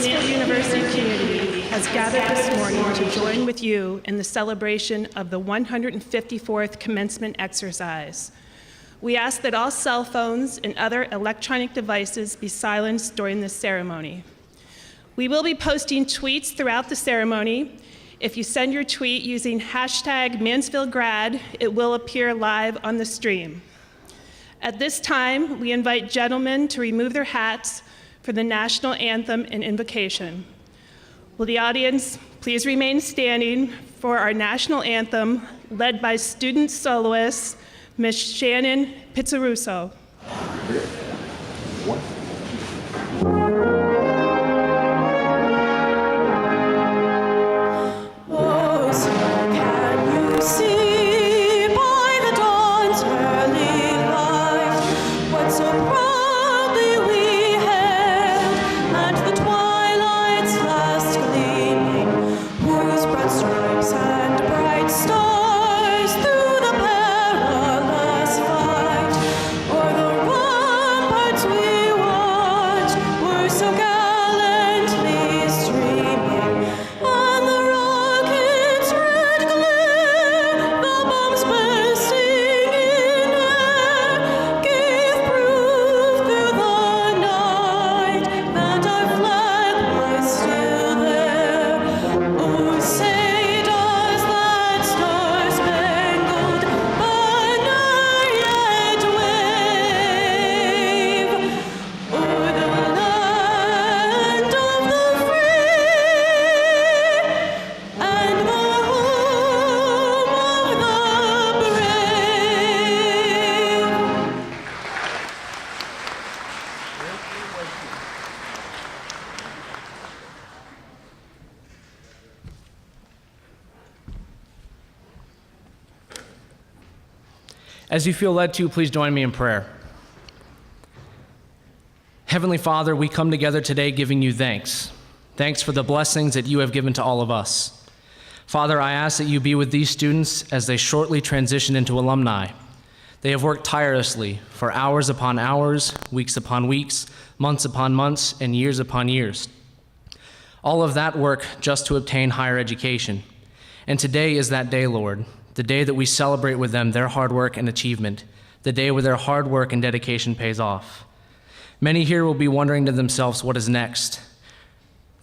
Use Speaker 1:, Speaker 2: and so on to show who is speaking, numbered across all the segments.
Speaker 1: Mansfield University community has gathered this morning to join with you in the celebration of the 154th commencement exercise. We ask that all cell phones and other electronic devices be silenced during this ceremony. We will be posting tweets throughout the ceremony. If you send your tweet using hashtag #MansfieldGrad, it will appear live on the stream. At this time, we invite gentlemen to remove their hats for the national anthem and invocation. Will the audience please remain standing for our national anthem, led by student soloist, Ms. Shannon Pizzarusso.
Speaker 2: As you feel led to, please join me in prayer. Heavenly Father, we come together today giving you thanks. Thanks for the blessings that you have given to all of us. Father, I ask that you be with these students as they shortly transition into alumni. They have worked tirelessly for hours upon hours, weeks upon weeks, months upon months, and years upon years. All of that work just to obtain higher education. And today is that day, Lord. The day that we celebrate with them their hard work and achievement, the day where their hard work and dedication pays off. Many here will be wondering to themselves, what is next?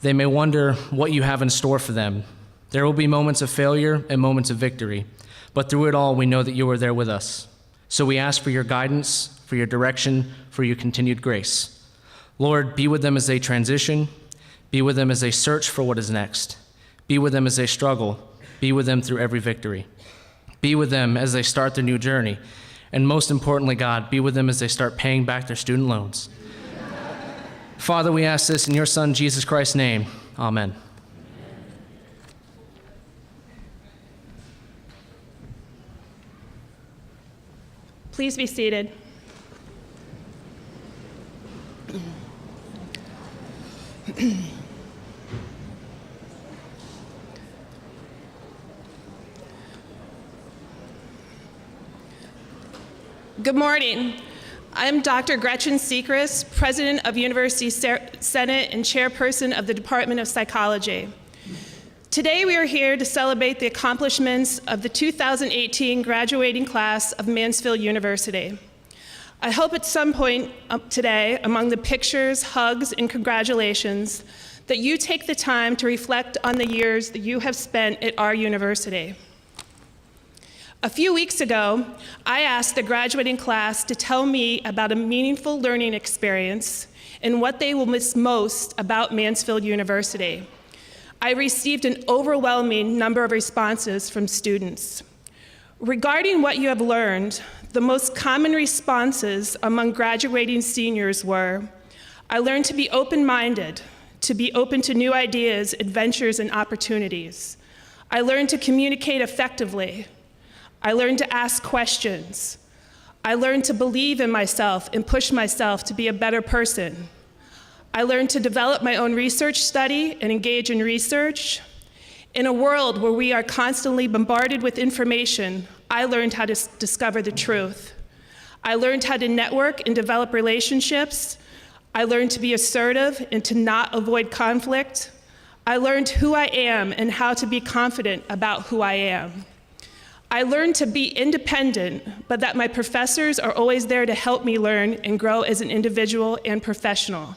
Speaker 2: They may wonder what you have in store for them. There will be moments of failure and moments of victory, but through it all, we know that you are there with us. So we ask for your guidance, for your direction, for your continued grace. Lord, be with them as they transition, be with them as they search for what is next, be with them as they struggle, be with them through every victory. Be with them as they start their new journey. And most importantly, God, be with them as they start paying back their student loans. Father, we ask this in your Son, Jesus Christ's name. Amen.
Speaker 1: Please be seated. Good morning. I'm Dr. Gretchen Sechrist, President of University Senate and Chairperson of the Department of Psychology. Today we are here to celebrate the accomplishments of the 2018 graduating class of Mansfield University. I hope at some point today, among the pictures, hugs, and congratulations, that you take the time to reflect on the years that you have spent at our university. A few weeks ago, I asked the graduating class to tell me about a meaningful learning experience and what they will miss most about Mansfield University. I received an overwhelming number of responses from students. Regarding what you have learned, the most common responses among graduating seniors were, I learned to be open-minded, to be open to new ideas, adventures, and opportunities. I learned to communicate effectively. I learned to ask questions. I learned to believe in myself and push myself to be a better person. I learned to develop my own research study and engage in research. In a world where we are constantly bombarded with information, I learned how to discover the truth. I learned how to network and develop relationships. I learned to be assertive and to not avoid conflict. I learned who I am and how to be confident about who I am. I learned to be independent, but that my professors are always there to help me learn and grow as an individual and professional.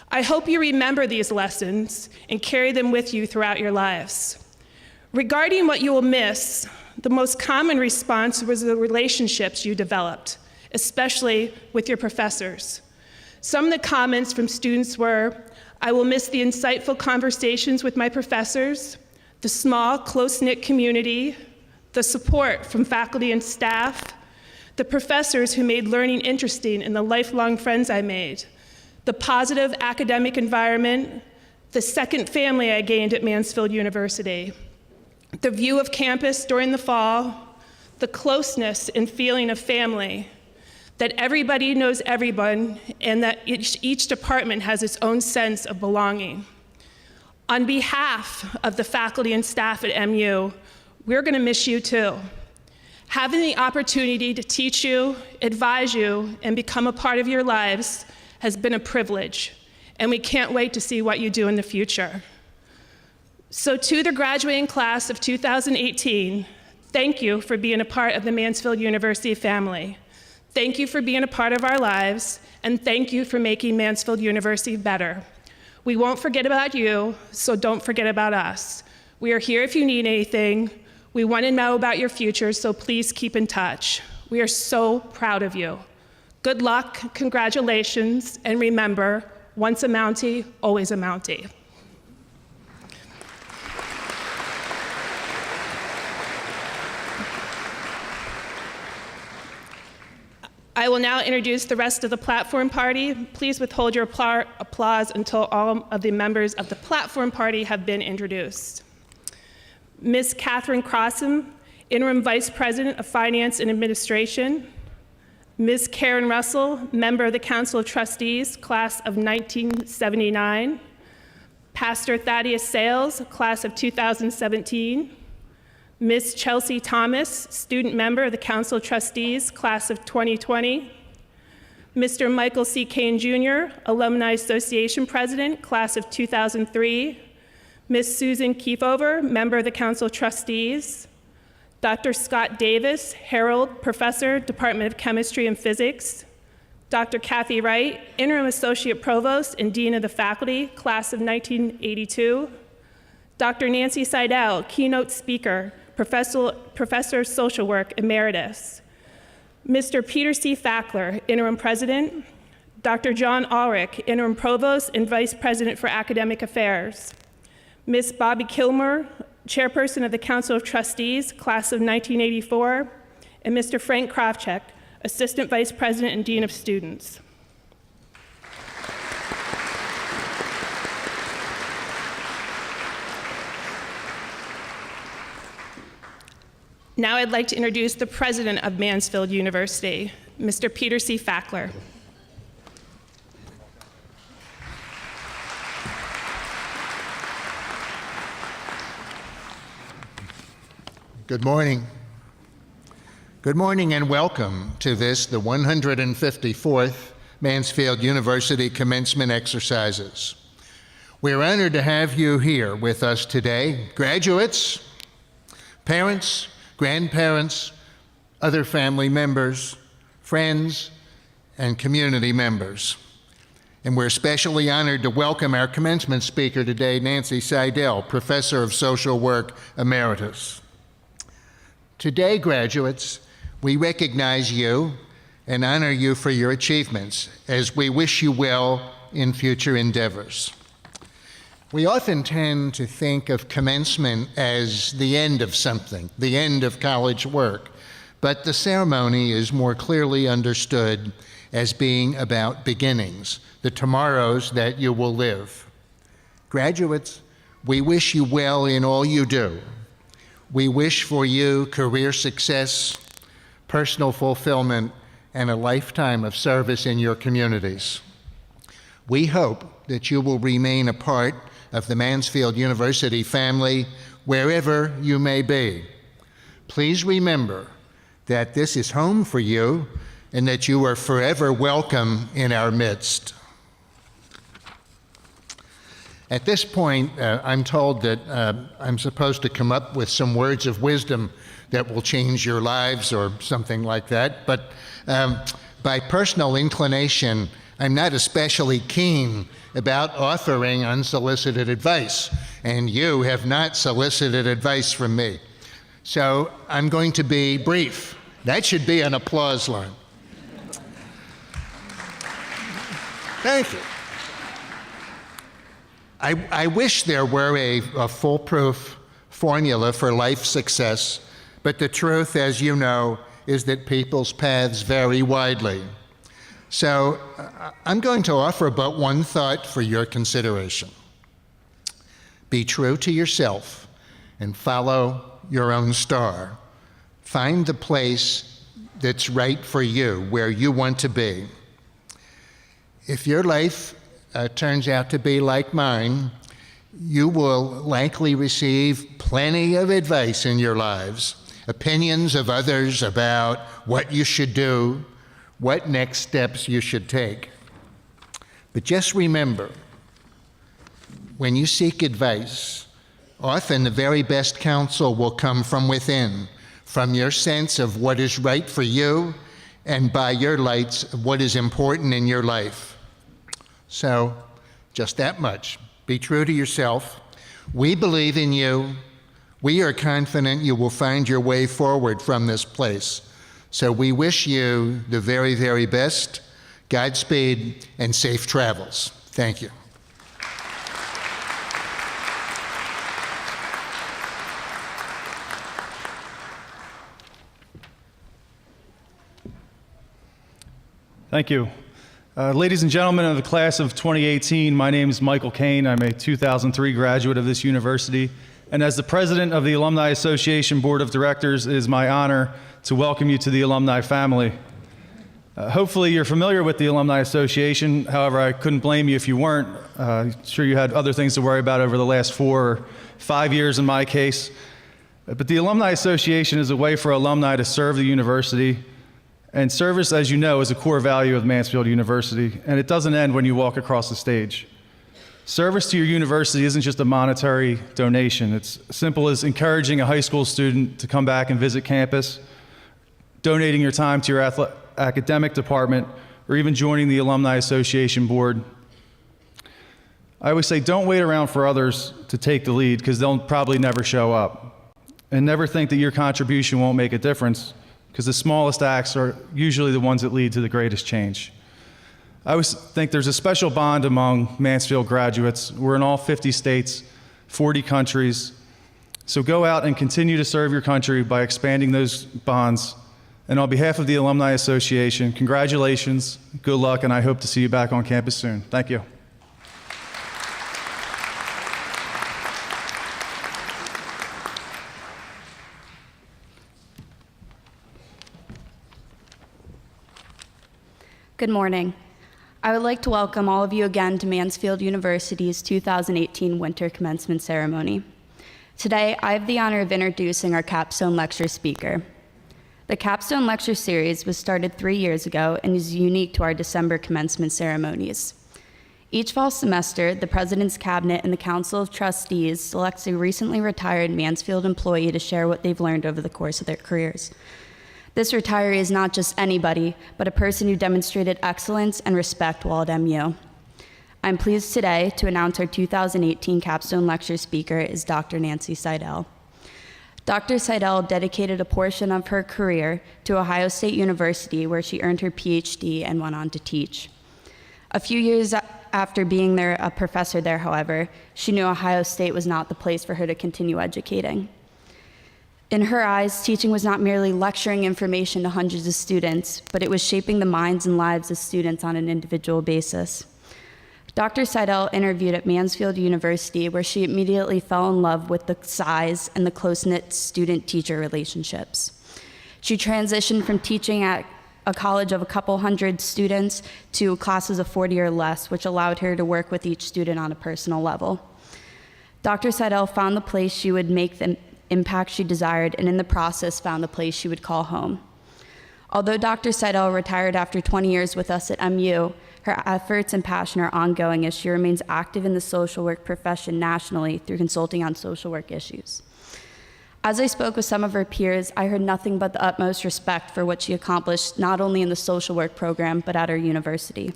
Speaker 1: I hope you remember these lessons and carry them with you throughout your lives. Regarding what you will miss, the most common response was the relationships you developed, especially with your professors. Some of the comments from students were, I will miss the insightful conversations with my professors, the small, close-knit community, the support from faculty and staff, the professors who made learning interesting and the lifelong friends I made, the positive academic environment, the second family I gained at Mansfield University, the view of campus during the fall, the closeness and feeling of family, that everybody knows everyone, and that each department has its own sense of belonging. On behalf of the faculty and staff at MU, we're gonna miss you too. Having the opportunity to teach you, advise you, and become a part of your lives has been a privilege, and we can't wait to see what you do in the future. So to the graduating class of 2018, thank you for being a part of the Mansfield University family. Thank you for being a part of our lives, and thank you for making Mansfield University better. We won't forget about you, so don't forget about us. We are here if you need anything. We want to know about your future, so please keep in touch. We are so proud of you. Good luck, congratulations, and remember, once a Mountie, always a Mountie. I will now introduce the rest of the platform party. Please withhold your applause until all of the members of the platform party have been introduced. Ms. Catherine Crossham, Interim Vice President of Finance and Administration. Ms. Karen Russell, member of the Council of Trustees, class of 1979. Pastor Thaddeus Sales, class of 2017. Ms. Chelsea Thomas, student member of the Council of Trustees, class of 2020. Mr. Michael C. Kane Jr., Alumni Association President, class of 2003. Ms. Susan Kiefover, member of the Council of Trustees. Dr. Scott Davis, Harold, Professor, Department of Chemistry and Physics. Dr. Kathy Wright, Interim Associate Provost and Dean of the Faculty, class of 1982. Dr. Nancy Seidel, Keynote Speaker, Professor of Social Work, Emeritus. Mr. Peter C. Fackler, Interim President. Dr. John Ulrich, Interim Provost and Vice President for Academic Affairs. Ms. Bobby Kilmer, Chairperson of the Council of Trustees, class of 1984. And Mr. Frank Kravchuk, Assistant Vice President and Dean of Students. Now I'd like to introduce the president of Mansfield University, Mr. Peter C. Fackler.
Speaker 3: Good morning. Good morning and welcome to this, the 154th Mansfield University Commencement Exercises. We're honored to have you here with us today, graduates, parents, grandparents, other family members, friends, and community members. And we're especially honored to welcome our commencement speaker today, Nancy Seidel, Professor of Social Work, Emeritus. Today, graduates, we recognize you and honor you for your achievements as we wish you well in future endeavors. We often tend to think of commencement as the end of something, the end of college work, but the ceremony is more clearly understood as being about beginnings, the tomorrows that you will live. Graduates, we wish you well in all you do. We wish for you career success, personal fulfillment, and a lifetime of service in your communities. We hope that you will remain a part of the Mansfield University family wherever you may be. Please remember that this is home for you and that you are forever welcome in our midst. At this point, I'm told that I'm supposed to come up with some words of wisdom that will change your lives or something like that. But by personal inclination, I'm not especially keen about offering unsolicited advice, and you have not solicited advice from me. So I'm going to be brief. That should be an applause line. Thank you. I wish there were a foolproof formula for life success, but the truth, as you know, is that people's paths vary widely. So I'm going to offer but one thought for your consideration. Be true to yourself and follow your own star. Find the place that's right for you, where you want to be. If your life turns out to be like mine, you will likely receive plenty of advice in your lives, opinions of others about what you should do, what next steps you should take. But just remember, when you seek advice, often the very best counsel will come from within, from your sense of what is right for you, and by your lights of what is important in your life. So, just that much. Be true to yourself. We believe in you. We are confident you will find your way forward from this place. So we wish you the very, very best. Godspeed and safe travels. Thank you.
Speaker 4: Thank you. Ladies and gentlemen of the class of 2018, my name is Michael Kane. I'm a 2003 graduate of this university. And as the president of the Alumni Association Board of Directors, it is my honor to welcome you to the alumni family. Hopefully you're familiar with the Alumni Association. However, I couldn't blame you if you weren't. I'm sure you had other things to worry about over the last 4 or 5 years in my case. But the Alumni Association is a way for alumni to serve the university. And service, as you know, is a core value of Mansfield University, and it doesn't end when you walk across the stage. Service to your university isn't just a monetary donation. It's as simple as encouraging a high school student to come back and visit campus, donating your time to your academic department, or even joining the Alumni Association board. I always say, don't wait around for others to take the lead, because they'll probably never show up. And never think that your contribution won't make a difference, because the smallest acts are usually the ones that lead to the greatest change. I always think there's a special bond among Mansfield graduates. We're in all 50 states, 40 countries. So go out and continue to serve your country by expanding those bonds. And on behalf of the Alumni Association, congratulations, good luck, and I hope to see you back on campus soon. Thank you.
Speaker 5: Good morning. I would like to welcome all of you again to Mansfield University's 2018 Winter Commencement Ceremony. Today, I have the honor of introducing our Capstone Lecture speaker. The Capstone Lecture Series was started 3 years ago and is unique to our December commencement ceremonies. Each fall semester, the President's Cabinet and the Council of Trustees selects a recently retired Mansfield employee to share what they've learned over the course of their careers. This retiree is not just anybody, but a person who demonstrated excellence and respect while at MU. I'm pleased today to announce our 2018 Capstone Lecture speaker is Dr. Nancy Seidel. Dr. Seidel dedicated a portion of her career to Ohio State University, where she earned her PhD and went on to teach. A few years after being a professor there, however, she knew Ohio State was not the place for her to continue educating. In her eyes, teaching was not merely lecturing information to hundreds of students, but it was shaping the minds and lives of students on an individual basis. Dr. Seidel interviewed at Mansfield University, where she immediately fell in love with the size and the close-knit student-teacher relationships. She transitioned from teaching at a college of a couple hundred students to classes of 40 or less, which allowed her to work with each student on a personal level. Dr. Seidel found the place she would make the impact she desired, and in the process found the place she would call home. Although Dr. Seidel retired after 20 years with us at MU, Her efforts and passion are ongoing as she remains active in the social work profession nationally through consulting on social work issues. As I spoke with some of her peers, I heard nothing but the utmost respect for what she accomplished not only in the social work program, but at her university.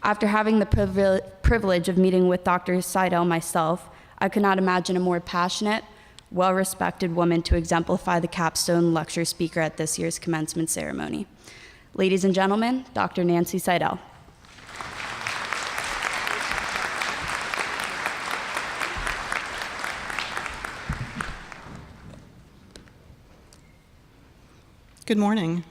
Speaker 5: After having the privilege of meeting with Dr. Seidel myself, I could not imagine a more passionate, well-respected woman to exemplify the Capstone lecture speaker at this year's commencement ceremony. Ladies and gentlemen, Dr. Nancy Seidel.
Speaker 6: Good morning.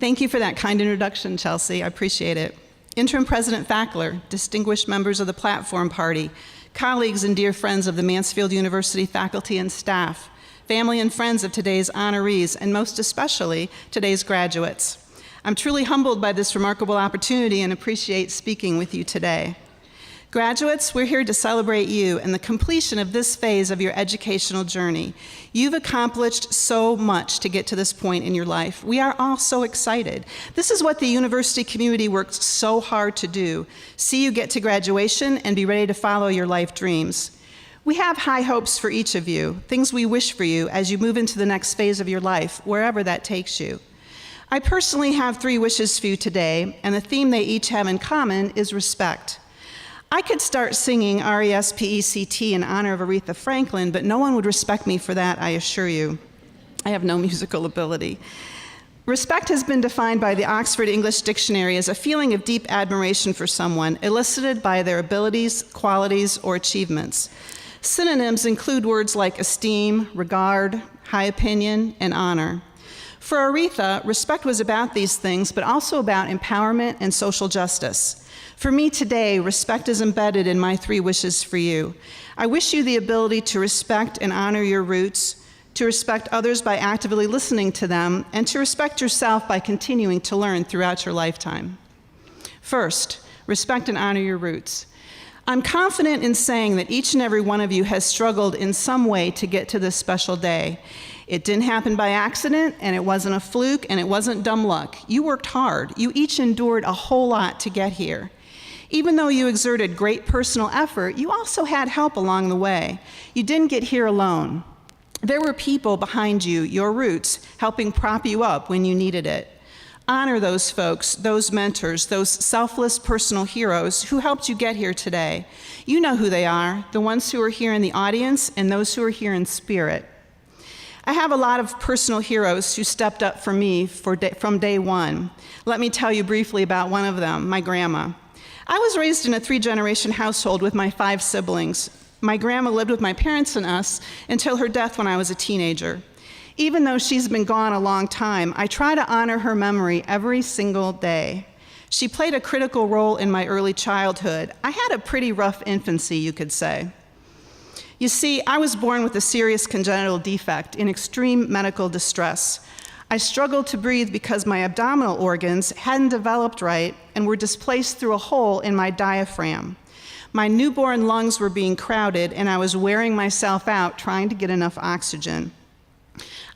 Speaker 6: Thank you for that kind introduction, Chelsea. I appreciate it. Interim President Fackler, distinguished members of the Platform Party, colleagues and dear friends of the Mansfield University faculty and staff, family and friends of today's honorees, and most especially today's graduates. I'm truly humbled by this remarkable opportunity and appreciate speaking with you today. Graduates, we're here to celebrate you and the completion of this phase of your educational journey. You've accomplished so much to get to this point in your life. We are all so excited. This is what the university community works so hard to do. See you get to graduation and be ready to follow your life dreams. We have high hopes for each of you, things we wish for you as you move into the next phase of your life, wherever that takes you. I personally have 3 wishes for you today, and the theme they each have in common is respect. I could start singing R-E-S-P-E-C-T in honor of Aretha Franklin, but no one would respect me for that, I assure you. I have no musical ability. Respect has been defined by the Oxford English Dictionary as a feeling of deep admiration for someone, elicited by their abilities, qualities, or achievements. Synonyms include words like esteem, regard, high opinion, and honor. For Aretha, respect was about these things, but also about empowerment and social justice. For me today, respect is embedded in my 3 wishes for you. I wish you the ability to respect and honor your roots, to respect others by actively listening to them, and to respect yourself by continuing to learn throughout your lifetime. First, respect and honor your roots. I'm confident in saying that each and every one of you has struggled in some way to get to this special day. It didn't happen by accident, and it wasn't a fluke, and it wasn't dumb luck. You worked hard. You each endured a whole lot to get here. Even though you exerted great personal effort, you also had help along the way. You didn't get here alone. There were people behind you, your roots, helping prop you up when you needed it. Honor those folks, those mentors, those selfless personal heroes who helped you get here today. You know who they are, the ones who are here in the audience and those who are here in spirit. I have a lot of personal heroes who stepped up for me from day one. Let me tell you briefly about one of them, my grandma. I was raised in a 3-generation household with my 5 siblings. My grandma lived with my parents and us until her death when I was a teenager. Even though she's been gone a long time, I try to honor her memory every single day. She played a critical role in my early childhood. I had a pretty rough infancy, you could say. You see, I was born with a serious congenital defect in extreme medical distress. I struggled to breathe because my abdominal organs hadn't developed right and were displaced through a hole in my diaphragm. My newborn lungs were being crowded, and I was wearing myself out trying to get enough oxygen.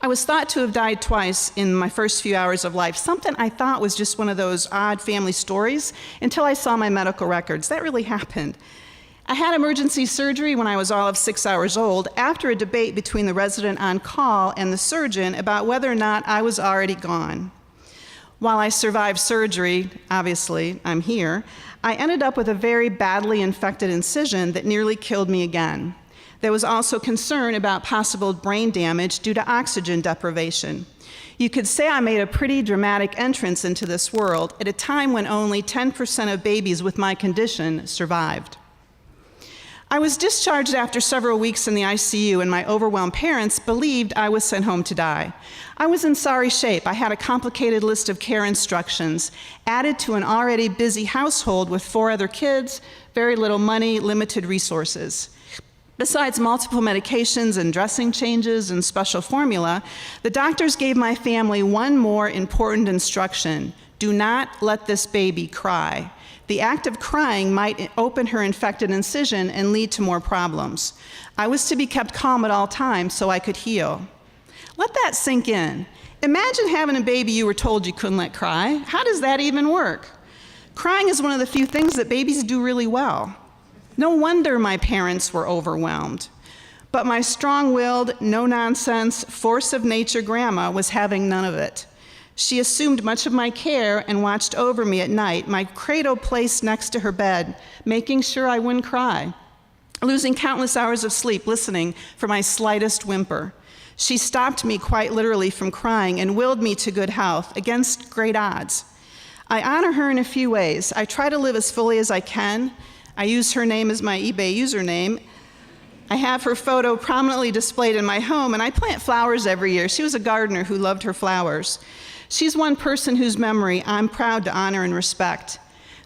Speaker 6: I was thought to have died twice in my first few hours of life, something I thought was just one of those odd family stories until I saw my medical records. That really happened. I had emergency surgery when I was all of 6 hours old after a debate between the resident on call and the surgeon about whether or not I was already gone. While I survived surgery, obviously I'm here, I ended up with a very badly infected incision that nearly killed me again. There was also concern about possible brain damage due to oxygen deprivation. You could say I made a pretty dramatic entrance into this world at a time when only 10% of babies with my condition survived. I was discharged after several weeks in the ICU, and my overwhelmed parents believed I was sent home to die. I was in sorry shape. I had a complicated list of care instructions, added to an already busy household with 4 other kids, very little money, limited resources. Besides multiple medications and dressing changes and special formula, the doctors gave my family one more important instruction: do not let this baby cry. The act of crying might open her infected incision and lead to more problems. I was to be kept calm at all times so I could heal. Let that sink in. Imagine having a baby you were told you couldn't let cry. How does that even work? Crying is one of the few things that babies do really well. No wonder my parents were overwhelmed. But my strong-willed, no-nonsense, force-of-nature grandma was having none of it. She assumed much of my care and watched over me at night, my cradle placed next to her bed, making sure I wouldn't cry, losing countless hours of sleep listening for my slightest whimper. She stopped me quite literally from crying and willed me to good health against great odds. I honor her in a few ways. I try to live as fully as I can. I use her name as my eBay username. I have her photo prominently displayed in my home, and I plant flowers every year. She was a gardener who loved her flowers. She's one person whose memory I'm proud to honor and respect.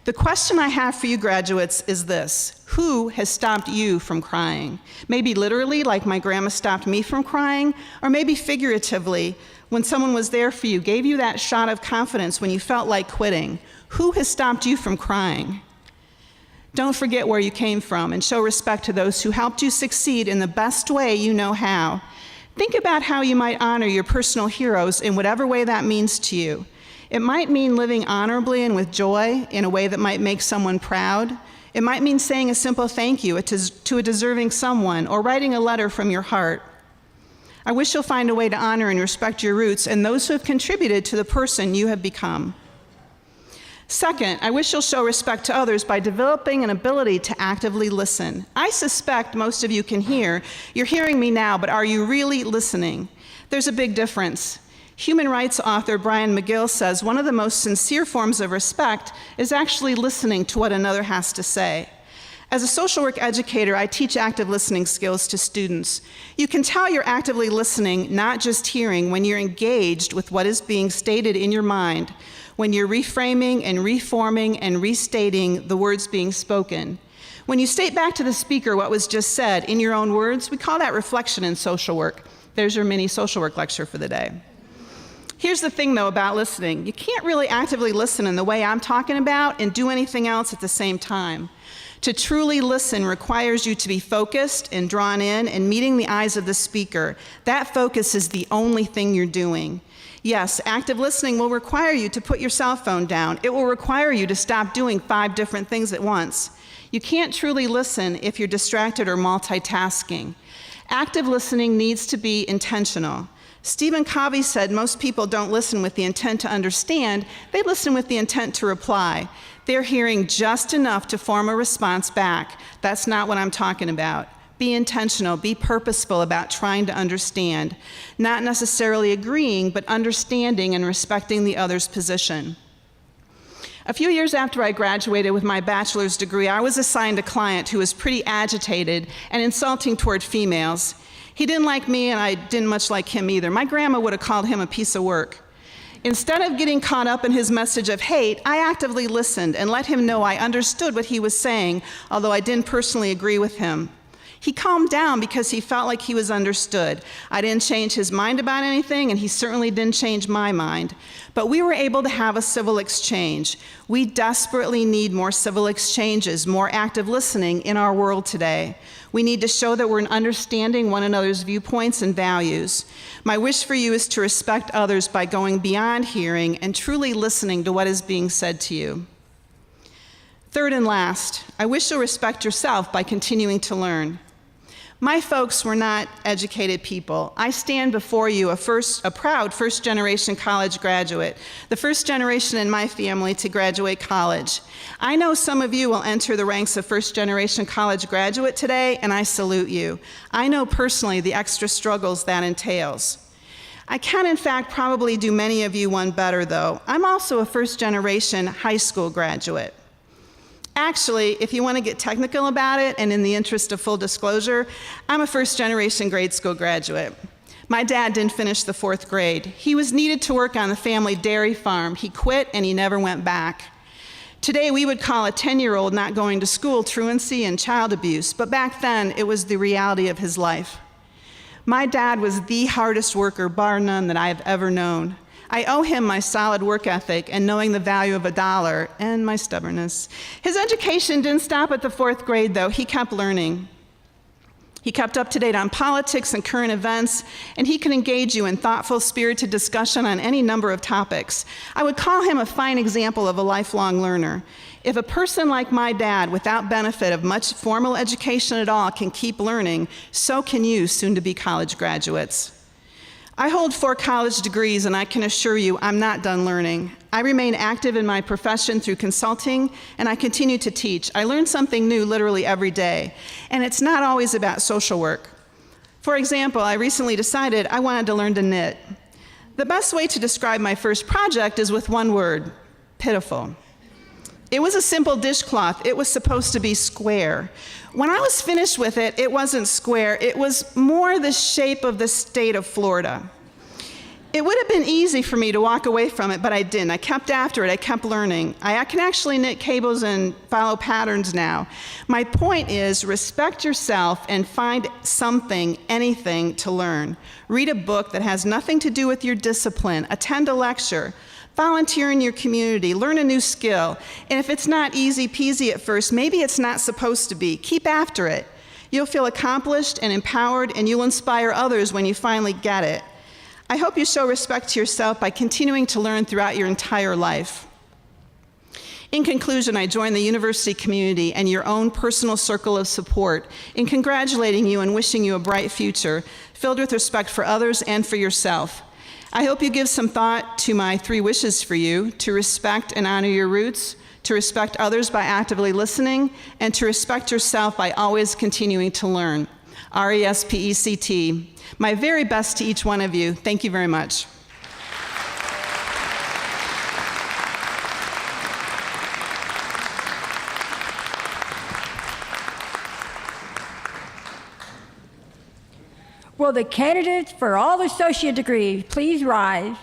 Speaker 6: The question I have for you graduates is this: who has stopped you from crying? Maybe literally, like my grandma stopped me from crying, or maybe figuratively, when someone was there for you, gave you that shot of confidence when you felt like quitting. Who has stopped you from crying? Don't forget where you came from and show respect to those who helped you succeed in the best way you know how. Think about how you might honor your personal heroes in whatever way that means to you. It might mean living honorably and with joy in a way that might make someone proud. It might mean saying a simple thank you to a deserving someone or writing a letter from your heart. I wish you'll find a way to honor and respect your roots and those who have contributed to the person you have become. Second, I wish you'll show respect to others by developing an ability to actively listen. I suspect most of you can hear. You're hearing me now, but are you really listening? There's a big difference. Human rights author Brian McGill says one of the most sincere forms of respect is actually listening to what another has to say. As a social work educator, I teach active listening skills to students. You can tell you're actively listening, not just hearing, when you're engaged with what is being stated in your mind, when you're reframing and reforming and restating the words being spoken. When you state back to the speaker what was just said in your own words, we call that reflection in social work. There's your mini social work lecture for the day. Here's the thing, though, about listening. You can't really actively listen in the way I'm talking about and do anything else at the same time. To truly listen requires you to be focused and drawn in and meeting the eyes of the speaker. That focus is the only thing you're doing. Yes, active listening will require you to put your cell phone down. It will require you to stop doing 5 different things at once. You can't truly listen if you're distracted or multitasking. Active listening needs to be intentional. Stephen Covey said most people don't listen with the intent to understand, they listen with the intent to reply. They're hearing just enough to form a response back. That's not what I'm talking about. Be intentional, be purposeful about trying to understand. Not necessarily agreeing, but understanding and respecting the other's position. A few years after I graduated with my bachelor's degree, I was assigned a client who was pretty agitated and insulting toward females. He didn't like me, and I didn't much like him either. My grandma would have called him a piece of work. Instead of getting caught up in his message of hate, I actively listened and let him know I understood what he was saying, although I didn't personally agree with him. He calmed down because he felt like he was understood. I didn't change his mind about anything, and he certainly didn't change my mind. But we were able to have a civil exchange. We desperately need more civil exchanges, more active listening in our world today. We need to show that we're understanding one another's viewpoints and values. My wish for you is to respect others by going beyond hearing and truly listening to what is being said to you. Third and last, I wish you'll respect yourself by continuing to learn. My folks were not educated people. I stand before you a proud first-generation college graduate, the first generation in my family to graduate college. I know some of you will enter the ranks of first-generation college graduate today, and I salute you. I know personally the extra struggles that entails. I can, in fact, probably do many of you one better, though. I'm also a first-generation high school graduate. Actually, if you want to get technical about it, and in the interest of full disclosure, I'm a first-generation grade school graduate. My dad didn't finish the 4th grade. He was needed to work on the family dairy farm. He quit, and he never went back. Today, we would call a 10-year-old not going to school truancy and child abuse, but back then, it was the reality of his life. My dad was the hardest worker, bar none, that I have ever known. I owe him my solid work ethic and knowing the value of $1 and my stubbornness. His education didn't stop at the 4th grade, though. He kept learning. He kept up to date on politics and current events, and he can engage you in thoughtful, spirited discussion on any number of topics. I would call him a fine example of a lifelong learner. If a person like my dad, without benefit of much formal education at all, can keep learning, so can you, soon-to-be college graduates. I hold 4 college degrees, and I can assure you I'm not done learning. I remain active in my profession through consulting, and I continue to teach. I learn something new literally every day, and it's not always about social work. For example, I recently decided I wanted to learn to knit. The best way to describe my first project is with one word: pitiful. It was a simple dishcloth. It was supposed to be square. When I was finished with it, it wasn't square. It was more the shape of the state of Florida. It would have been easy for me to walk away from it, but I didn't. I kept after it. I kept learning. I can actually knit cables and follow patterns now. My point is, respect yourself and find something, anything to learn. Read a book that has nothing to do with your discipline. Attend a lecture. Volunteer in your community, learn a new skill, and if it's not easy peasy at first, maybe it's not supposed to be. Keep after it. You'll feel accomplished and empowered, and you'll inspire others when you finally get it. I hope you show respect to yourself by continuing to learn throughout your entire life. In conclusion, I join the university community and your own personal circle of support in congratulating you and wishing you a bright future, filled with respect for others and for yourself. I hope you give some thought to my 3 wishes for you: to respect and honor your roots, to respect others by actively listening, and to respect yourself by always continuing to learn. RESPECT. My very best to each one of you. Thank you very much.
Speaker 7: Will the candidates for all associate degrees please rise?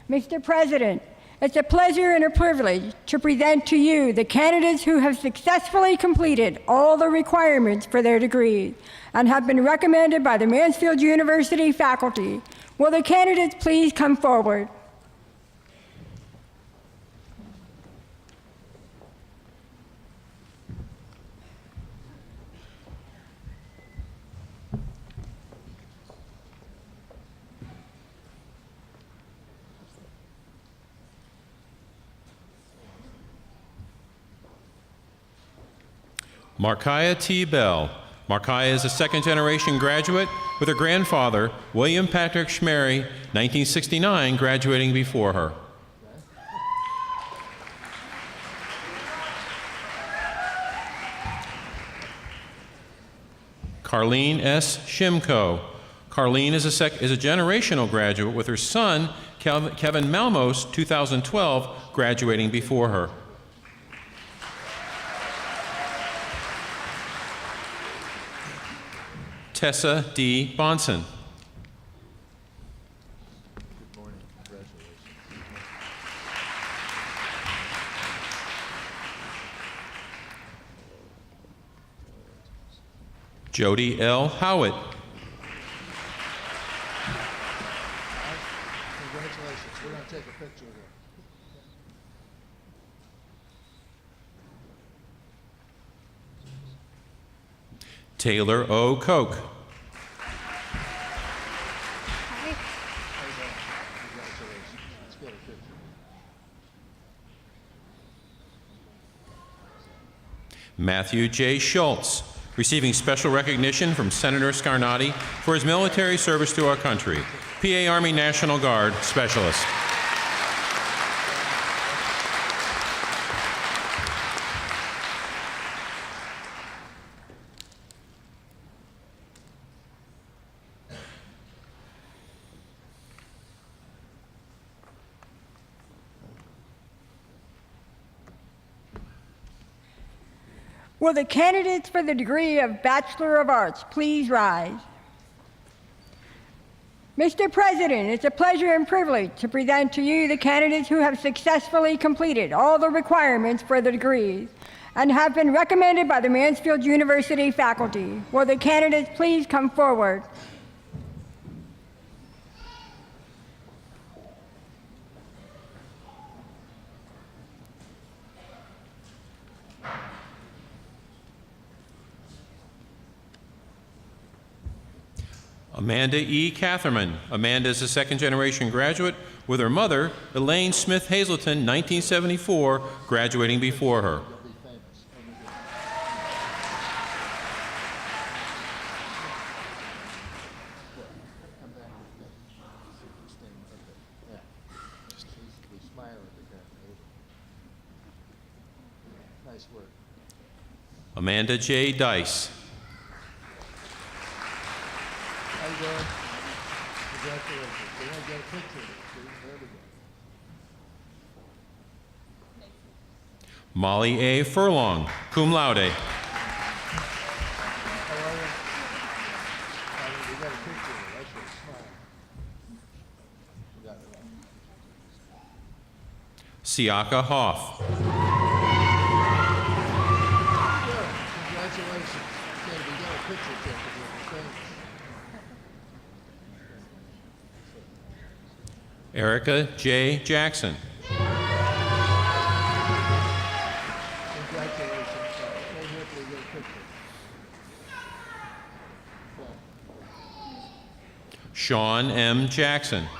Speaker 7: Mr. President, it's a pleasure and a privilege to present to you the candidates who have successfully completed all the requirements for their degrees and have been recommended by the Mansfield University faculty. Will the candidates please come forward?
Speaker 8: Markiah T. Bell. Markiah is a second-generation graduate with her grandfather, William Patrick Schmery, 1969, graduating before her. Carlene S. Shimko. Carlene is a generational graduate with her son, Kevin Malmos, 2012, graduating before her. Tessa D. Bonson.
Speaker 3: Good morning. Congratulations.
Speaker 8: Jody L. Howitt.
Speaker 3: Congratulations. We're going to take a picture of you.
Speaker 8: Taylor O. Koch. Matthew J. Schultz, receiving special recognition from Senator Scarnati for his military service to our country. PA Army National Guard Specialist.
Speaker 7: Will the candidates for the degree of Bachelor of Arts please rise? Mr. President, it's a pleasure and privilege to present to you the candidates who have successfully completed all the requirements for the degrees and have been recommended by the Mansfield University faculty. Will the candidates please come forward?
Speaker 8: Amanda E. Catherman. Amanda is a second-generation graduate with her mother, Elaine Smith Hazleton, 1974, graduating before her.
Speaker 3: Nice work.
Speaker 8: Amanda J. Dice.
Speaker 3: How you doing? Congratulations. We're going to get a picture of it. There we go.
Speaker 8: Molly A. Furlong, cum laude.
Speaker 3: How are you? We got a picture of it. That's your smile. You got it.
Speaker 8: Siaka Hoff.
Speaker 3: Good. Congratulations. Okay, we got a picture taken with your friends.
Speaker 8: Erica J. Jackson.
Speaker 3: Congratulations. Stay here till we get a picture.
Speaker 8: Sean M. Jackson.
Speaker 3: Good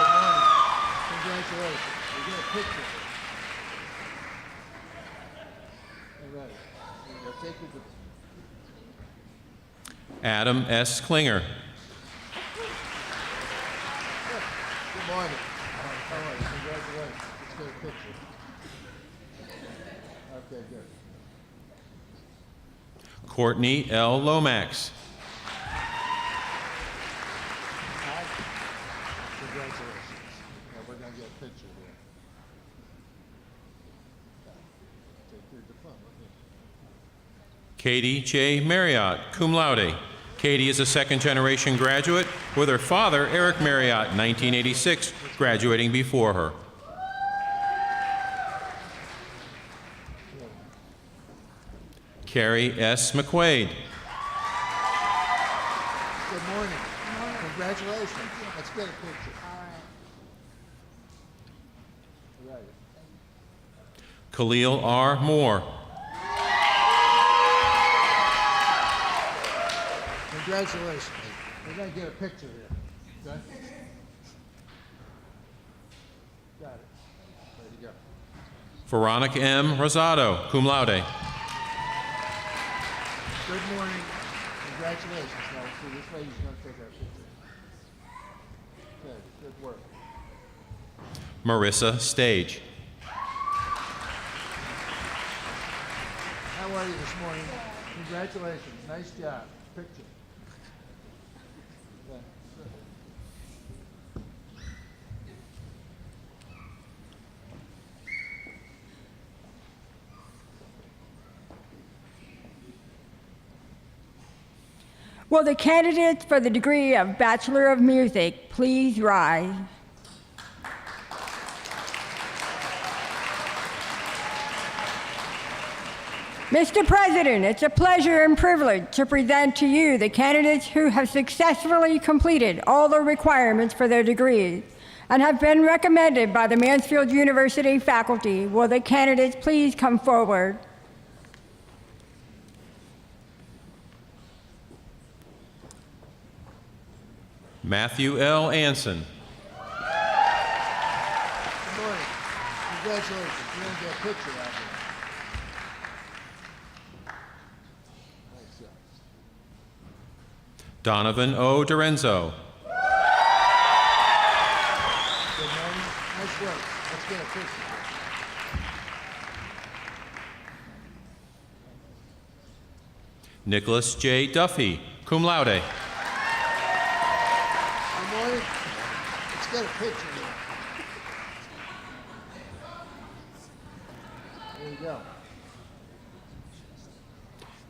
Speaker 3: morning. Congratulations. We get a picture. All right. We'll take you to
Speaker 8: Adam S. Klinger.
Speaker 3: Good morning. How are you? Congratulations. Let's get a picture. Okay, good.
Speaker 8: Courtney L. Lomax.
Speaker 3: Hi. Congratulations. Now we're going to get a picture here. Take your diploma.
Speaker 8: Katie J. Marriott, cum laude. Katie is a second-generation graduate with her father, Eric Marriott, 1986, graduating before her. Carrie S. McQuaid.
Speaker 3: Good morning. Congratulations. Let's get a picture. All right.
Speaker 8: Khalil R. Moore.
Speaker 3: Congratulations. We're going to get a picture here. Okay? Got it. There you go.
Speaker 8: Veronica M. Rosado, cum laude.
Speaker 3: Good morning. Congratulations. Now, see, this lady's going to take our picture. Okay, good work.
Speaker 8: Marissa Stage.
Speaker 3: How are you this morning? Congratulations. Nice job. Picture. Okay, good.
Speaker 7: Will the candidates for the degree of Bachelor of Music please rise? Mr. President, it's a pleasure and privilege to present to you the candidates who have successfully completed all the requirements for their degrees and have been recommended by the Mansfield University faculty. Will the candidates please come forward?
Speaker 8: Matthew L. Anson.
Speaker 3: Good morning. Congratulations. You're going to get a picture out here. Nice job.
Speaker 8: Donovan O. Dorenzo.
Speaker 3: Good morning. Nice work. Let's get a picture.
Speaker 8: Nicholas J. Duffy, cum laude.
Speaker 3: Good morning. Let's get a picture here. There you go.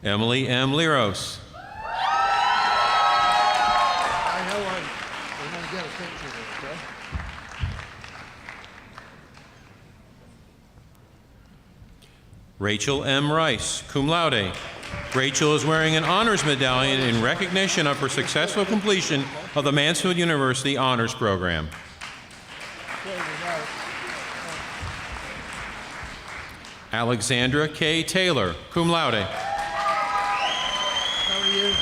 Speaker 8: Emily M. Liros.
Speaker 3: Hi, how are you? We're going to get a picture here, okay?
Speaker 8: Rachel M. Rice, cum laude. Rachel is wearing an honors medallion in recognition of her successful completion of the Mansfield University Honors Program.
Speaker 3: Okay, we got it.
Speaker 8: Alexandra K. Taylor, cum laude.
Speaker 3: How are you?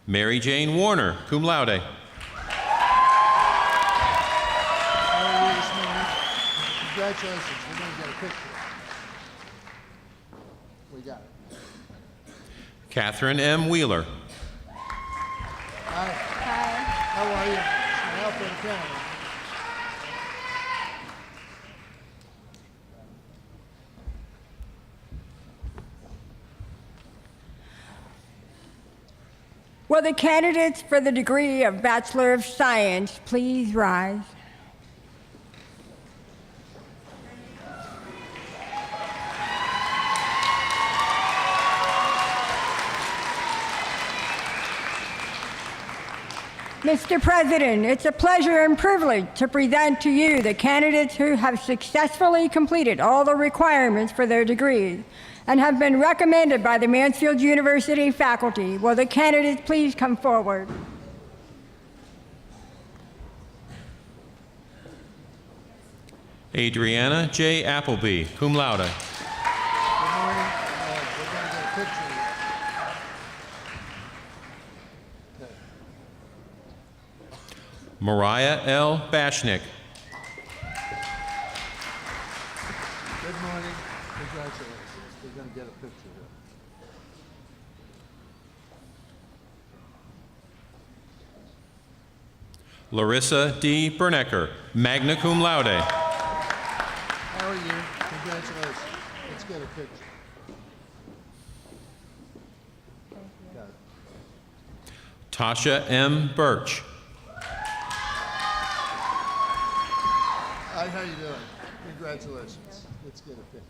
Speaker 8: Mary Jane Warner, cum laude.
Speaker 3: How are you this morning? Congratulations. We're going to get a picture. We got it.
Speaker 8: Catherine M. Wheeler.
Speaker 3: Hi. How are you? Smile for the camera.
Speaker 7: Will the candidates for the degree of Bachelor of Science please rise? Mr. President, it's a pleasure and privilege to present to you the candidates who have successfully completed all the requirements for their degrees and have been recommended by the Mansfield University faculty. Will the candidates please come forward?
Speaker 8: Adriana J. Appleby, cum laude.
Speaker 3: Good morning. We're going to get a picture.
Speaker 8: Mariah L. Bashnick.
Speaker 3: Good morning. Congratulations. We're going to get a picture here.
Speaker 8: Larissa D. Bernecker, magna cum laude.
Speaker 3: How are you? Congratulations. Let's get a picture. Got it.
Speaker 8: Tasha M. Birch.
Speaker 3: Hi, how you doing? Congratulations. Let's get a picture.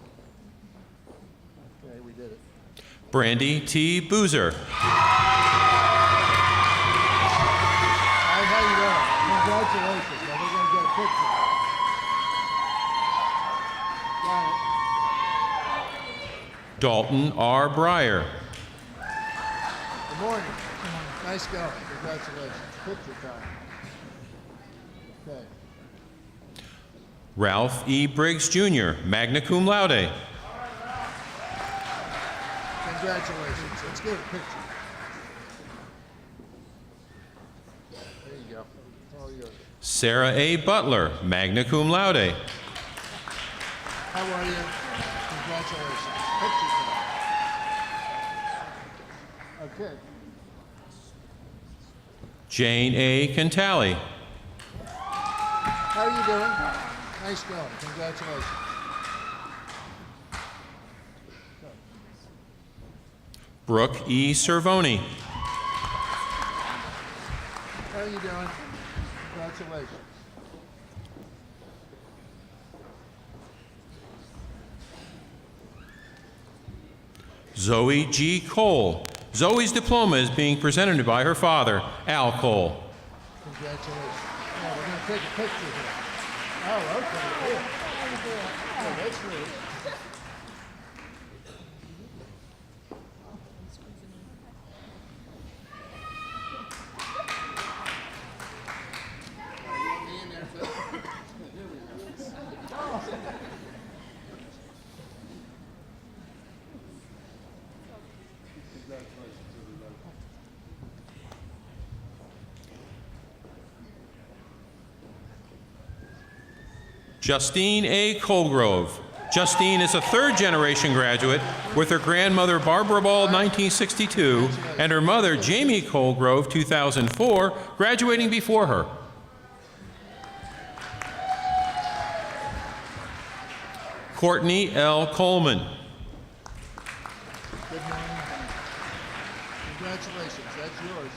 Speaker 3: Okay, we did it.
Speaker 8: Brandy T. Boozer.
Speaker 3: Hi, how you doing? Congratulations. Now we're going to get a picture. Got it.
Speaker 8: Dalton R. Breyer.
Speaker 3: Good morning. Nice going. Congratulations. Picture time. Okay.
Speaker 8: Ralph E. Briggs, Jr., magna cum laude.
Speaker 3: Congratulations. Let's get a picture. There you go. All yours.
Speaker 8: Sarah A. Butler, magna cum laude.
Speaker 3: How are you? Congratulations. Picture time. Okay.
Speaker 8: Jane A. Cantali.
Speaker 3: How are you doing? Nice going. Congratulations.
Speaker 8: Brooke E. Cervoni.
Speaker 3: How are you doing? Congratulations.
Speaker 8: Zoe G. Cole. Zoe's diploma is being presented by her father, Al Cole.
Speaker 3: Congratulations. Yeah, we're going to take a picture here. Oh, okay. Good. Oh, that's great.
Speaker 8: Justine A. Colgrove. Justine is a third-generation graduate with her grandmother Barbara Ball, 1962, and her mother Jamie Colgrove, 2004, graduating before her. Courtney L. Coleman.
Speaker 3: Good morning. Congratulations. That's yours.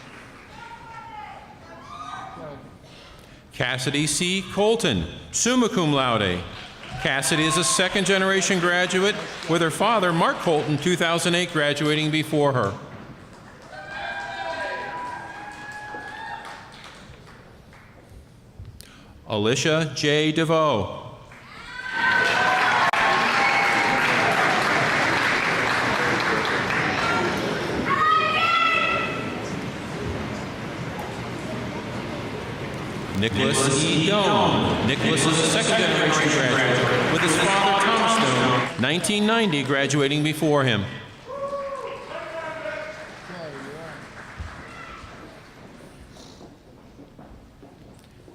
Speaker 3: Okay.
Speaker 8: Cassidy C. Colton, summa cum laude. Cassidy is a second-generation graduate with her father, Mark Colton, 2008, graduating before her. Alicia J. DeVoe. Nicholas E. Doan. Nicholas is a second-generation graduate with his father, Thomas Doan, 1990, graduating before him.
Speaker 3: Okay, you're on.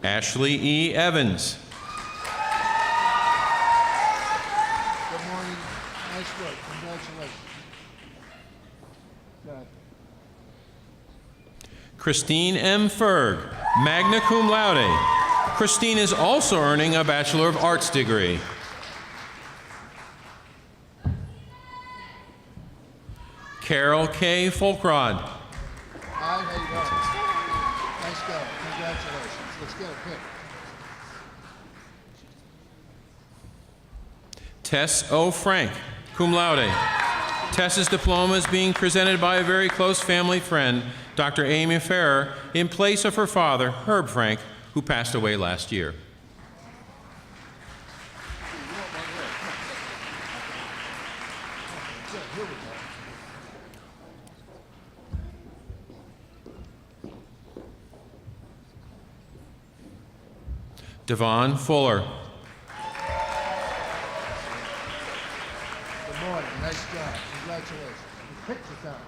Speaker 8: Ashley E. Evans.
Speaker 3: Good morning. Nice work. Congratulations. Good.
Speaker 8: Christine M. Ferg, magna cum laude. Christine is also earning a Bachelor of Arts degree. Carol K. Folkrod.
Speaker 3: Hi, how you doing? Nice go. Congratulations. Let's get a pic.
Speaker 8: Tess O. Frank, cum laude. Tess's diploma is being presented by a very close family friend, Dr. Amy Ferrer, in place of her father, Herb Frank, who passed away last year. Devon Fuller.
Speaker 3: Good morning. Nice job. Congratulations. Picture time.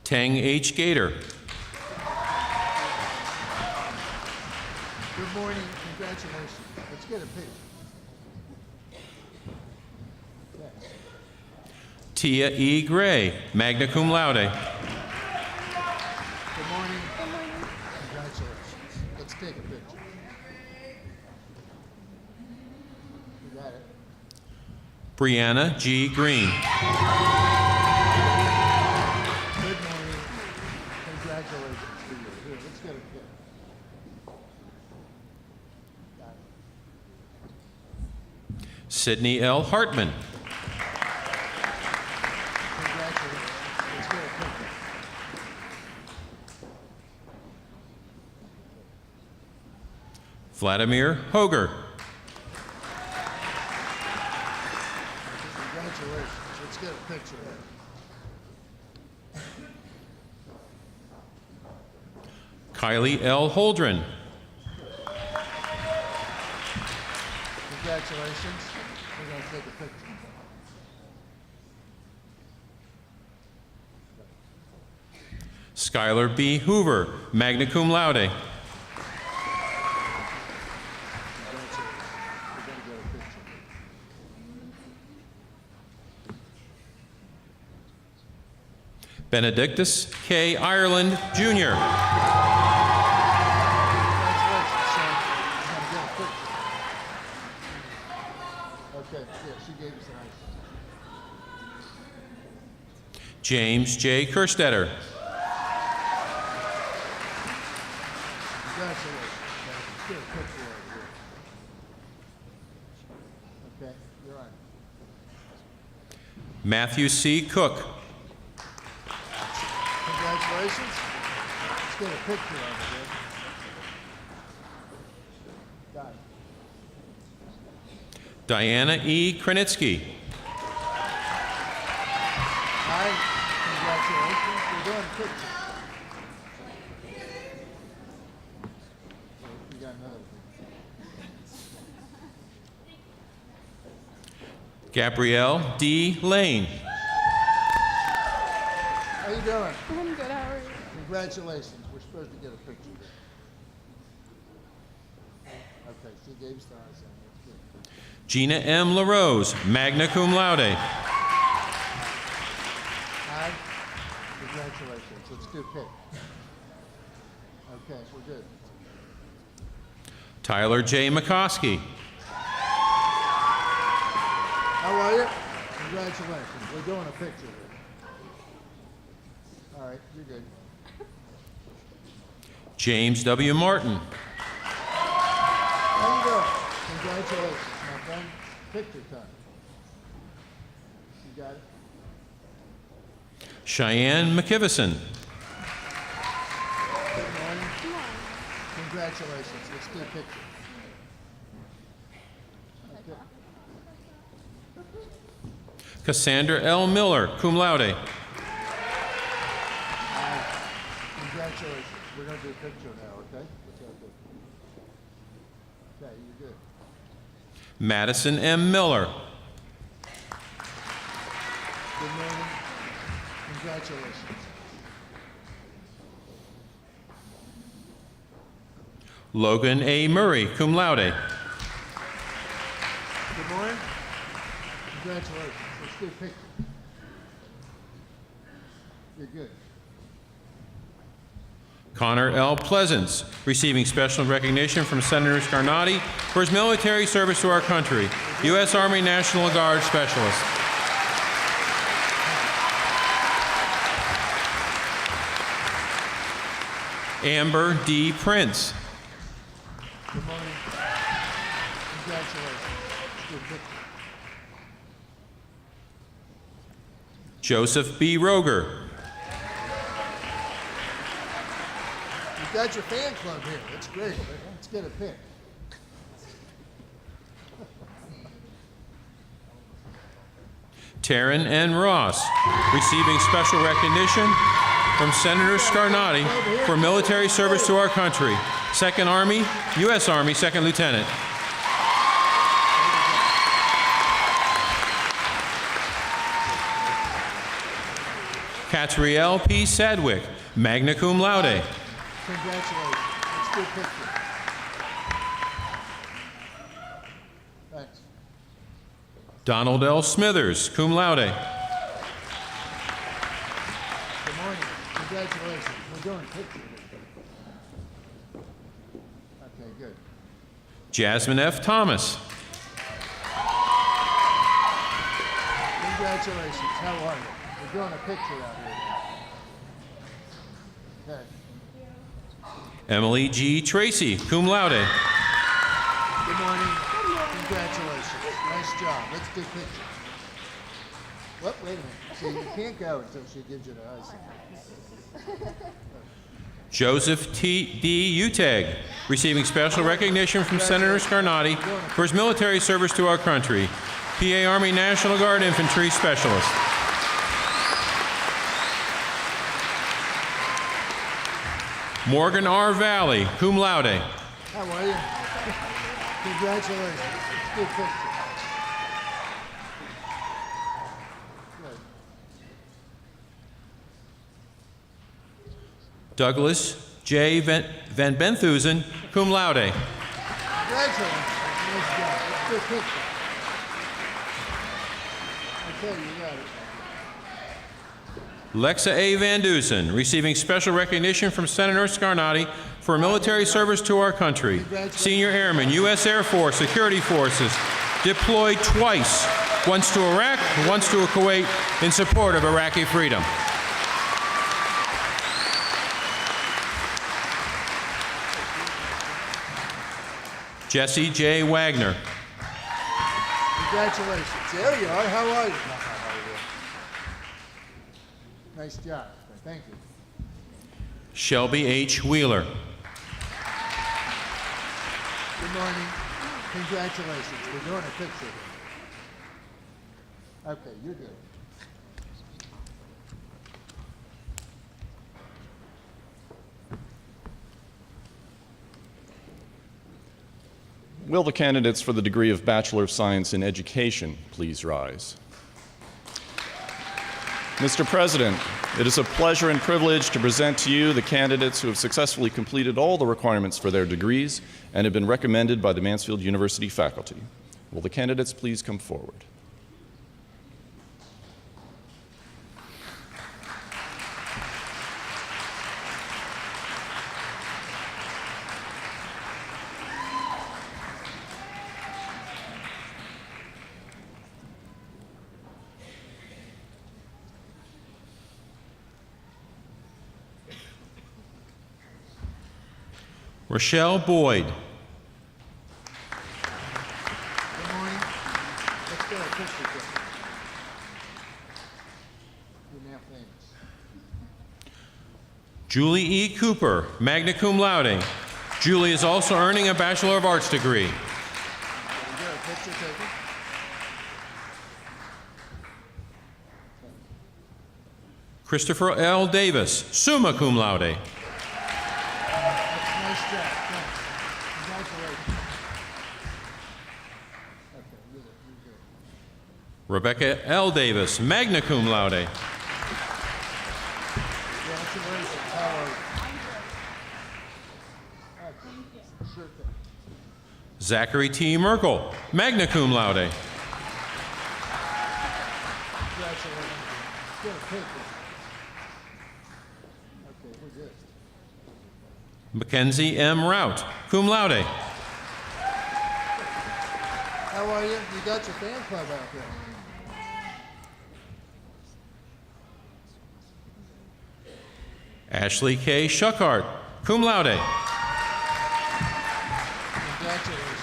Speaker 8: Tang H. Gator.
Speaker 3: Good morning. Congratulations. Let's get a picture. Yes.
Speaker 8: Tia E. Gray, magna cum laude.
Speaker 3: Good morning. Good morning. Congratulations. Let's take a picture. You got it.
Speaker 8: Brianna G. Green.
Speaker 3: Good morning. Congratulations to you. Here, let's get a picture. Got it.
Speaker 8: Sydney L. Hartman.
Speaker 3: Congratulations. Let's get a picture.
Speaker 8: Vladimir Hoger.
Speaker 3: Congratulations. Let's get a picture.
Speaker 8: Kylie L. Holdren.
Speaker 3: Congratulations. We're going to take a picture.
Speaker 8: Skylar B. Hoover, magna cum laude.
Speaker 3: Congratulations. We're going to get a picture.
Speaker 8: Benedictus K. Ireland, Jr.
Speaker 3: Congratulations, son. We're going to get a picture. Okay, yeah, she gave us an ice.
Speaker 8: James J. Kerstetter.
Speaker 3: Congratulations. Let's get a picture over here. Okay, you're on.
Speaker 8: Matthew C. Cook.
Speaker 3: Congratulations. Let's get a picture over here. Got it.
Speaker 8: Diana E. Krenitsky.
Speaker 3: Hi. Congratulations. We're doing a picture. We got another one.
Speaker 8: Gabrielle D. Lane.
Speaker 3: How you doing?
Speaker 9: I'm good, how are you?
Speaker 3: Congratulations. We're supposed to get a picture. Okay, she gave us the eyes on. That's good.
Speaker 8: Gina M. LaRose, magna cum laude.
Speaker 3: Hi. Congratulations. Let's do a pic. Okay, we're good.
Speaker 8: Tyler J. McCoskey.
Speaker 3: How are you? Congratulations. We're doing a picture. All right, you're good.
Speaker 8: James W. Martin.
Speaker 3: How you doing? Congratulations, my friend. Picture time. You got it?
Speaker 8: Cheyenne McKivison.
Speaker 3: Good morning. Congratulations. Let's do a picture. Okay.
Speaker 8: Cassandra L. Miller, cum laude.
Speaker 3: Congratulations. We're going to do a picture now, okay? Let's have a picture. Okay, you're good.
Speaker 8: Madison M. Miller.
Speaker 3: Good morning. Congratulations.
Speaker 8: Logan A. Murray, cum laude.
Speaker 3: Good morning. Congratulations. Let's do a picture. You're good.
Speaker 8: Connor L. Pleasance, receiving special recognition from Senator Scarnati for his military service to our country, U.S. Army National Guard Specialist. Amber D. Prince.
Speaker 3: Good morning. Congratulations. Let's do a picture.
Speaker 8: Joseph B. Roger.
Speaker 3: You've got your fan club here. That's great. Let's get a pic.
Speaker 8: Taryn N. Ross, receiving special recognition from Senator Scarnati for military service to our country, 2nd Army, U.S. Army, 2nd Lieutenant. Catrielle P. Sadwick, magna cum laude.
Speaker 3: Congratulations. Let's do a picture. Thanks.
Speaker 8: Donald L. Smithers, cum laude.
Speaker 3: Good morning. Congratulations. We're doing a picture. Okay, good.
Speaker 8: Jasmine F. Thomas.
Speaker 3: Congratulations. How are you? We're doing a picture out here. Okay.
Speaker 8: Emily G. Tracy, cum laude.
Speaker 3: Good morning. Congratulations. Nice job. Let's do a picture. What? Wait a minute. See, you can't go until she gives you the eyes.
Speaker 8: Joseph T. D. Utag, receiving special recognition from Senator Scarnati for his military service to our country, PA Army National Guard Infantry Specialist. Morgan R. Valley, cum laude.
Speaker 3: How are you? Congratulations. Let's do a picture. Good.
Speaker 8: Douglas J. Van Benthuizen, cum laude.
Speaker 3: Congratulations. Nice job. Let's do a picture. Okay, you got it.
Speaker 8: Lexa A. Van Dusen, receiving special recognition from Senator Scarnati for military service to our country. Senior Airman, U.S. Air Force, Security Forces, deployed twice, once to Iraq, once to Kuwait, in support of Iraqi freedom. Jesse J. Wagner.
Speaker 3: Congratulations. There you are. How are you? Nice job. Thank you.
Speaker 8: Shelby H. Wheeler.
Speaker 3: Good morning. Congratulations. We're doing a picture. Okay, you're good.
Speaker 9: Will the candidates for the degree of Bachelor of Science in Education please rise? Mr. President, it is a pleasure and privilege to present to you the candidates who have successfully completed all the requirements for their degrees and have been recommended by the Mansfield University faculty. Will the candidates please come forward?
Speaker 8: Rochelle Boyd.
Speaker 3: Good morning. Let's get a picture together. You're now famous.
Speaker 8: Julie E. Cooper, magna cum laude. Julie is also earning a Bachelor of Arts degree.
Speaker 3: Can we get a picture taken?
Speaker 8: Christopher L. Davis, summa cum laude.
Speaker 3: Nice job. Thanks. Congratulations. Okay, you're good.
Speaker 8: Rebecca L. Davis, magna cum laude.
Speaker 3: Congratulations. How are you? Okay.
Speaker 8: Zachary T. Merkel, magna cum laude. Mackenzie M. Rout, cum laude.
Speaker 3: How are you? You got your fan club out there.
Speaker 8: Ashley K. Schuckart, cum laude.
Speaker 3: Congratulations.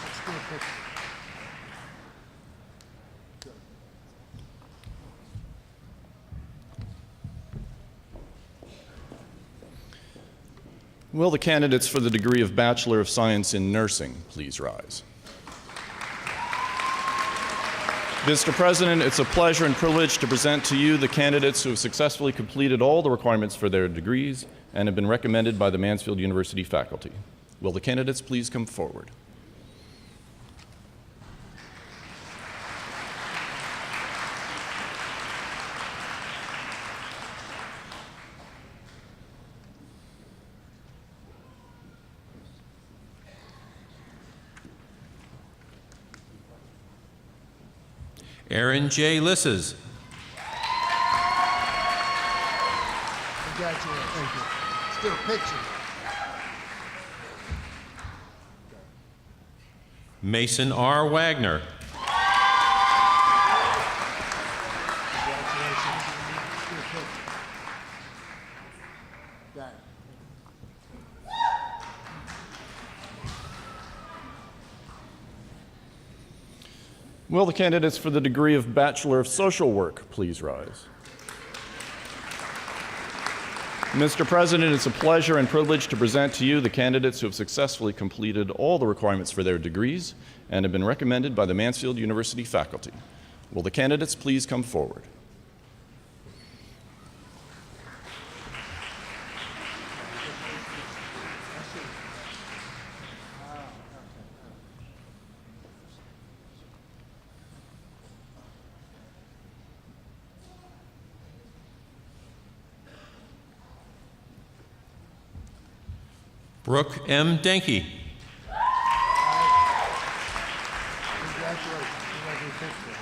Speaker 3: Let's do a picture.
Speaker 9: Will the candidates for the degree of Bachelor of Science in Nursing please rise? Mr. President, it's a pleasure and privilege to present to you the candidates who have successfully completed all the requirements for their degrees and have been recommended by the Mansfield University faculty. Will the candidates please come forward?
Speaker 8: Aaron J. Lisses,
Speaker 3: Congratulations. Thank you. Let's do a picture.
Speaker 8: Mason R. Wagner,
Speaker 3: Congratulations. Let's do a picture. Got it.
Speaker 9: Will the candidates for the degree of Bachelor of Social Work please rise? Mr. President, it's a pleasure and privilege to present to you the candidates who have successfully completed all the requirements for their degrees and have been recommended by the Mansfield University faculty. Will the candidates please come forward?
Speaker 8: Brooke M. Denke,
Speaker 3: Congratulations. You have your picture.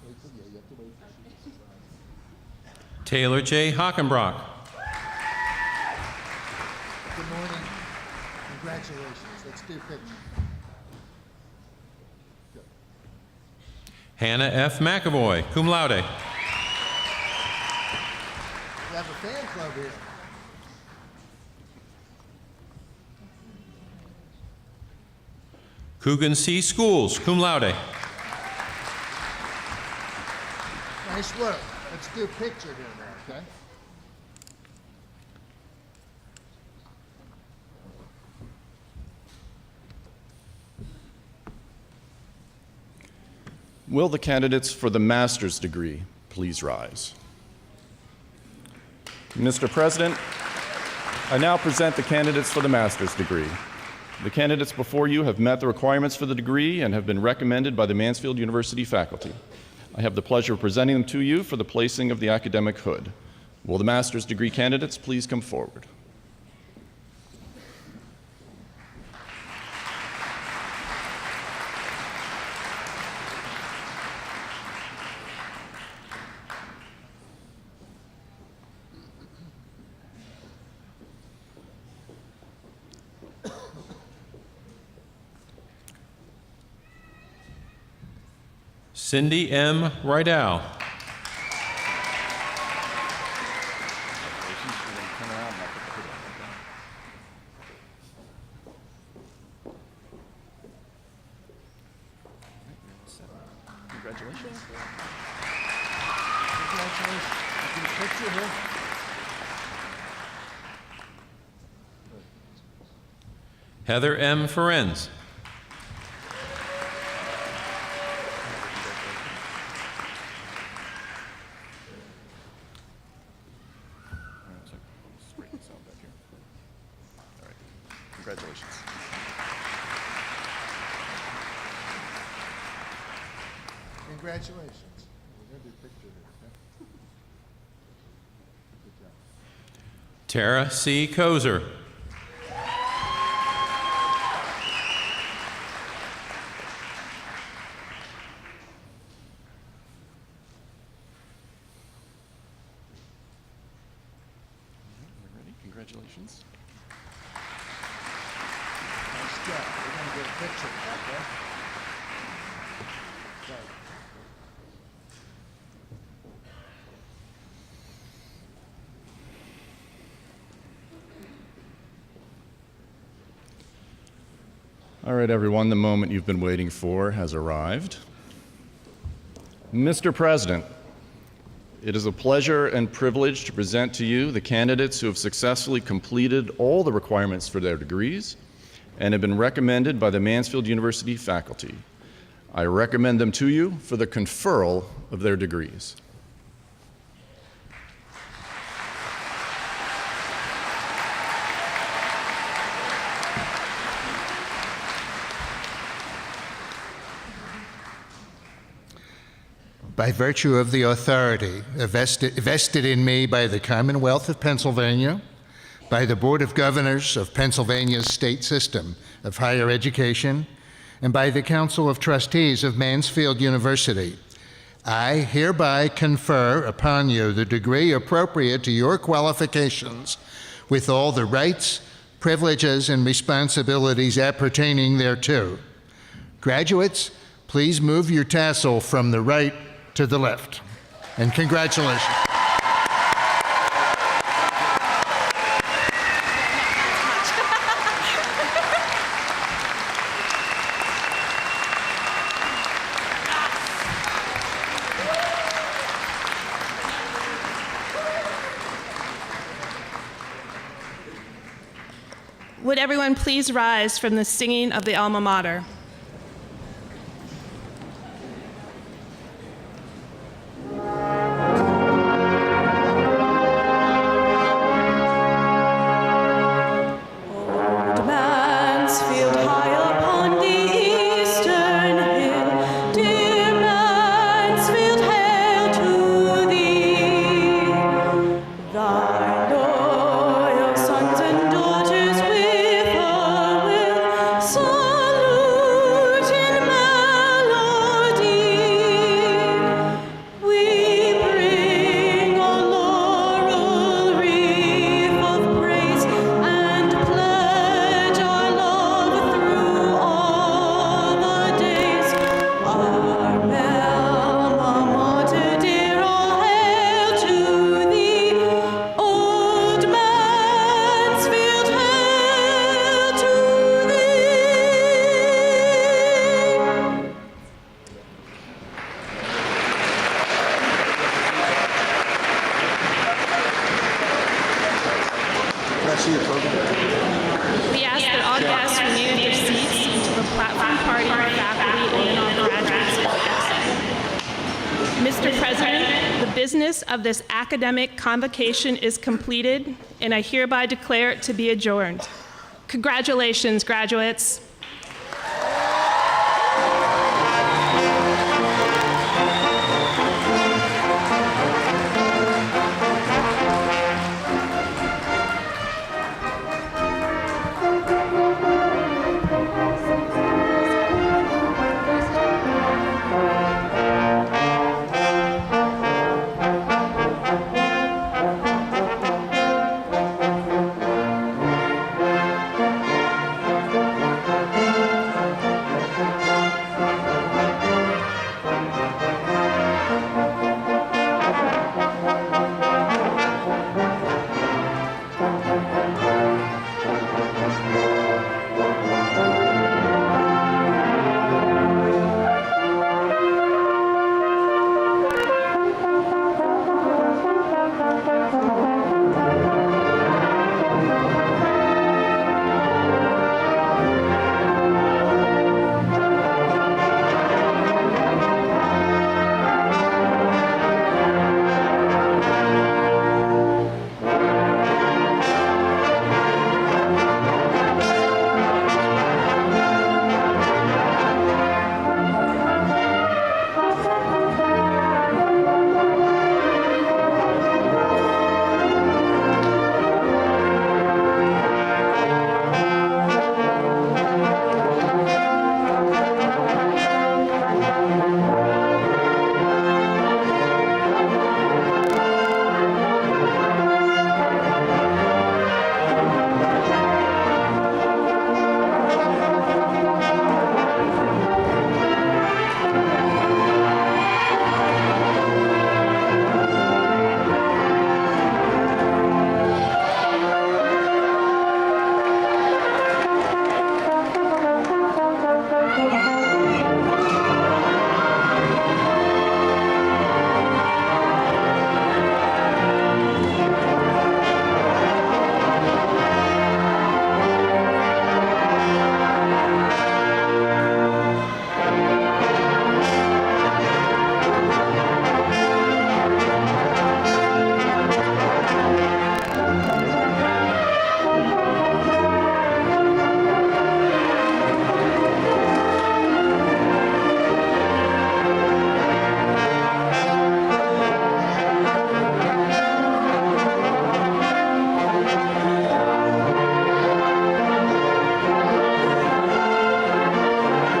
Speaker 3: You have to wait for she to rise.
Speaker 8: Taylor J. Hockenbrock,
Speaker 3: Good morning. Congratulations. Let's do a picture.
Speaker 8: Hannah F. McAvoy, cum laude.
Speaker 3: We have a fan club here.
Speaker 8: Coogan C. Schools, cum laude.
Speaker 3: Nice work. Let's do a picture here now, okay?
Speaker 9: Will the candidates for the master's degree please rise? Mr. President, I now present the candidates for the master's degree. The candidates before you have met the requirements for the degree and have been recommended by the Mansfield University faculty. I have the pleasure of presenting them to you for the placing of the academic hood. Will the master's degree candidates please come forward?
Speaker 8: Cindy M. Rydell,
Speaker 9: Congratulations.
Speaker 3: Congratulations. Let's do a picture here.
Speaker 8: Heather M. Ferenz,
Speaker 9: Congratulations.
Speaker 3: Congratulations. We're going to do a picture here, okay? Good job.
Speaker 8: Tara C. Kozer,
Speaker 9: Congratulations.
Speaker 3: Nice job. We're going to get a picture, okay?
Speaker 9: All right, everyone, the moment you've been waiting for has arrived. Mr. President, it is a pleasure and privilege to present to you the candidates who have successfully completed all the requirements for their degrees and have been recommended by the Mansfield University faculty. I recommend them to you for the conferral of their degrees.
Speaker 3: By virtue of the authority vested in me by the Commonwealth of Pennsylvania, by the Board of Governors of Pennsylvania's state system of higher education, and by the Council of Trustees of Mansfield University, I hereby confer upon you the degree appropriate to your qualifications with all the rights, privileges, and responsibilities appertaining thereto. Graduates, please move your tassel from the right to the left. And congratulations.
Speaker 1: Would everyone please rise from the singing of the alma mater? We ask that all guests remain in their seats until the platform party, faculty, and then all graduates will exit. Mr. President, the business of this academic convocation is completed, and I hereby declare it to be adjourned. Congratulations, graduates.